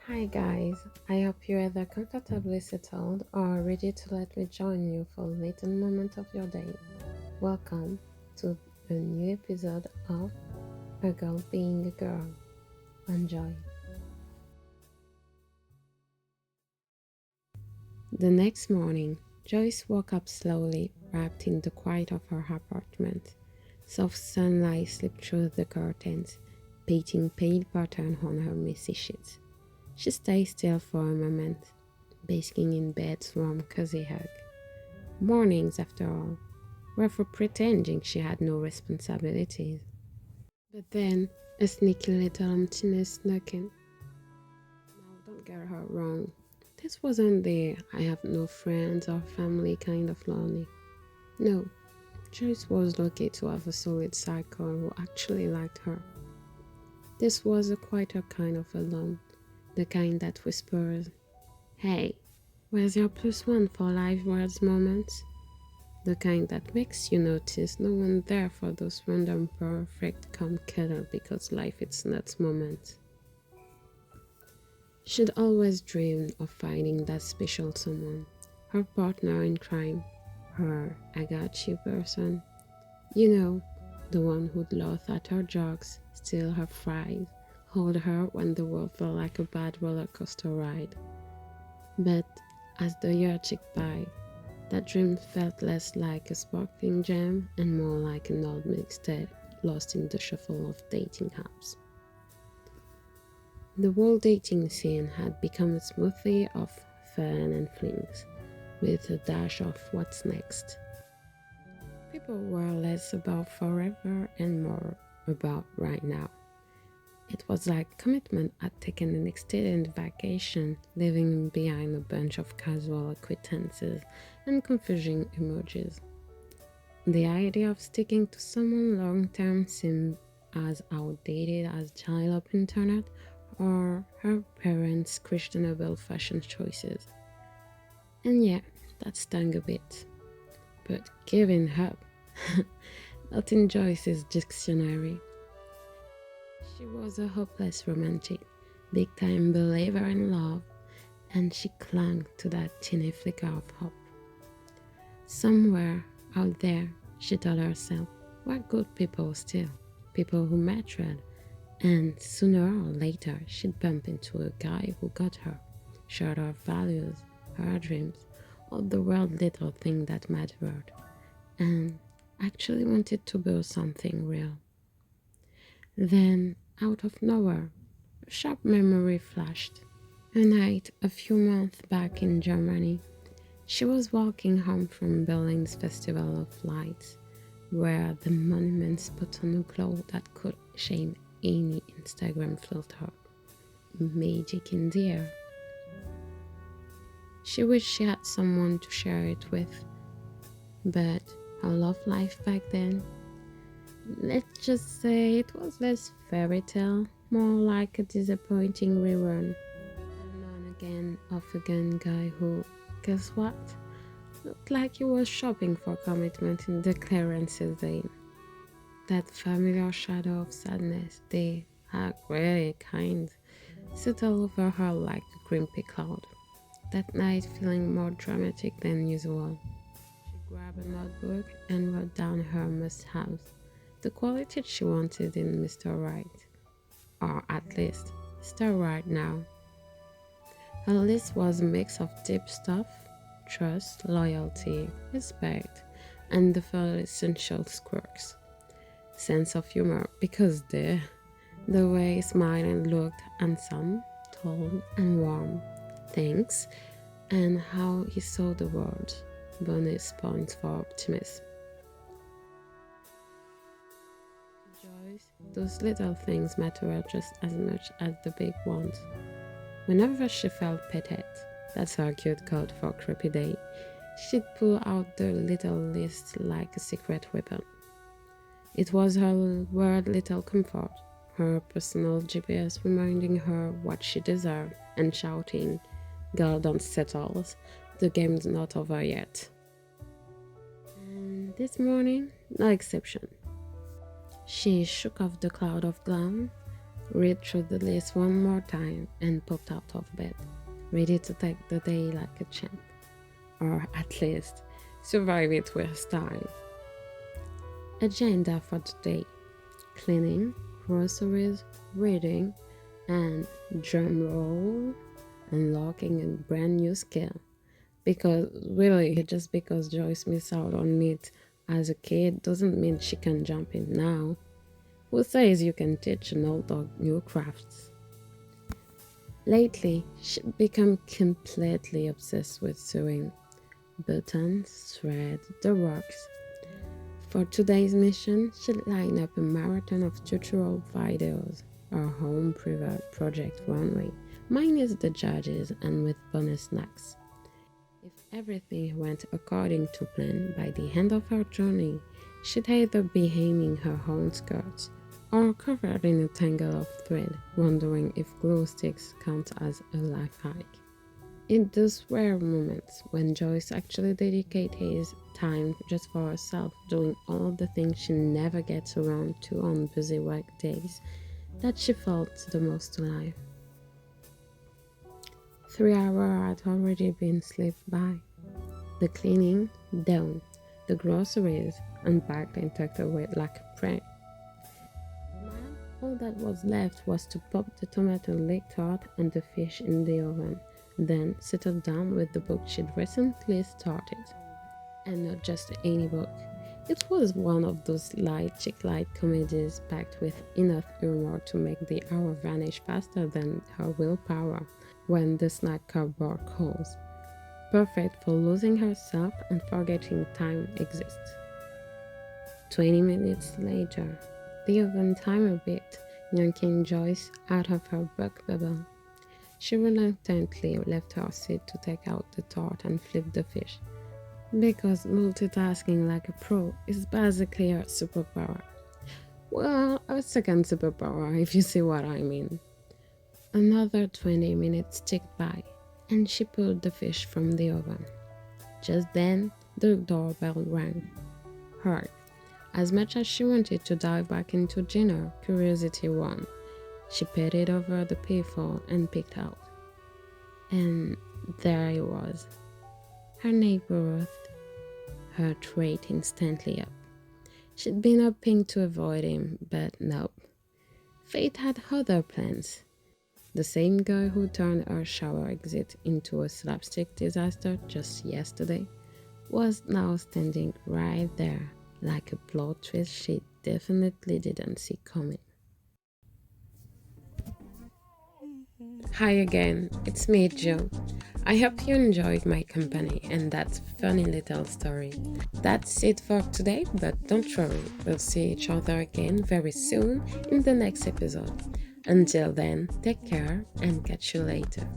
Hi guys, I hope you're either comfortably settled or ready to let me join you for a little moment of your day. Welcome to a new episode of A Girl Being a Girl. Enjoy. The next morning, Joyce woke up slowly, wrapped in the quiet of her apartment. Soft sunlight slipped through the curtains, painting pale pattern on her messy sheets. She stayed still for a moment, basking in bed's warm, cozy hug. Mornings, after all, were for pretending she had no responsibilities. But then, a sneaky little emptiness snuck in. Now, don't get her wrong. This wasn't the I have no friends or family kind of lonely. No, Joyce was lucky to have a solid cycle who actually liked her. This was a quieter kind of alone, the kind that whispers, "Hey, where's your plus one for life words moments?" The kind that makes you notice no one there for those random perfect calm cuddle because life is nuts moments. She'd always dreamed of finding that special someone, her partner in crime, her I got you person. You know, the one who'd laugh at her jokes, steal her fries, hold her when the world felt like a bad roller coaster ride. But as the year ticked by, that dream felt less like a sparkling gem and more like an old mixtape lost in the shuffle of dating apps. The whole dating scene had become a smoothie of fun and flings, with a dash of what's next. People were less about forever and more about right now. It was like commitment had taken an extended vacation, leaving behind a bunch of casual acquaintances and confusing emojis. The idea of sticking to someone long term seemed as outdated as dial up internet or her parents' questionable fashion choices. And yeah, that stung a bit. But giving up, not in Joyce's dictionary. She was a hopeless romantic, big time believer in love, and she clung to that tiny flicker of hope. Somewhere out there, she told herself, we're good people still, people who mattered, and sooner or later she'd bump into a guy who got her, shared her values, her dreams, all the world little thing that mattered, and actually wanted to build something real. Then, out of nowhere, a sharp memory flashed. A night a few months back in Germany, she was walking home from Berlin's Festival of Lights, where the monuments put on a glow that could shame any Instagram filter. Magic in the air. She wished she had someone to share it with, but her love life back then, let's just say it was less fairy tale, more like a disappointing rerun. An on again, off again guy who, guess what? Looked like he was shopping for commitment in the clearances lane. That familiar shadow of sadness, they are really kind, settled over her like a crimpy cloud. That night feeling more dramatic than usual. She grabbed a notebook and wrote down her must-haves, the qualities she wanted in Mr. Right, or at least Mr. Right now. Her list was a mix of deep stuff, trust, loyalty, respect, and the four essential quirks. Sense of humor, because the way he smiled and looked handsome, tall, and warm. Thanks, and how he saw the world. Bonus points for optimism. Joyce, those little things matter just as much as the big ones. Whenever she felt petted, that's her cute code for creepy day, she'd pull out the little list like a secret weapon. It was her word little comfort, her personal GPS reminding her what she deserved and shouting, "Girl, don't settle, the game's not over yet." And This morning, no exception. She shook off the cloud of gloom, read through the list one more time, and popped out of bed, ready to take the day like a champ, or at least survive it with style. Agenda for today: cleaning, groceries, reading, and drumroll, unlocking a brand new skill. Because really, just because Joyce missed out on it as a kid doesn't mean she can jump in now. Who says you can teach an old dog new crafts? Lately, she'd become completely obsessed with sewing. Buttons, thread, the works. For today's mission, she'd line up a marathon of tutorial videos, our home private project runway, minus the judges and with bonus snacks. If everything went according to plan, by the end of her journey, she'd either be hemming her own skirts or covered in a tangle of thread, wondering if glue sticks count as a life hack. In those rare moments when Joyce actually dedicates time just for herself, doing all the things she never gets around to on busy work days, that she felt the most alive. 3 hours had already been slipped by. The cleaning done, the groceries unpacked and tucked away like a prank. Now, all that was left was to pop the tomato leek tart and the fish in the oven, then settle down with the book she'd recently started. And not just any book. It was one of those light comedies packed with enough humor to make the hour vanish faster than her willpower when the snack cupboard calls. Perfect for losing herself and forgetting time exists. 20 minutes later, the oven timer beeped, yanking Joyce out of her book bubble. She reluctantly left her seat to take out the tart and flip the fish, because multitasking like a pro is basically her superpower. Well, a second superpower, if you see what I mean. Another 20 minutes ticked by, and she pulled the fish from the oven. Just then, the doorbell rang. Hard. As much as she wanted to dive back into dinner, curiosity won. She peered over the playful and peeked out. And there he was. Her neighborhood, her rate instantly up. She'd been hoping to avoid him, but nope. Fate had other plans. The same guy who turned her shower exit into a slapstick disaster just yesterday was now standing right there, like a plot twist she definitely didn't see coming. Hi again, it's me, Joe. I hope you enjoyed my company and that funny little story. That's it for today, but don't worry, we'll see each other again very soon in the next episode. Until then, take care and catch you later.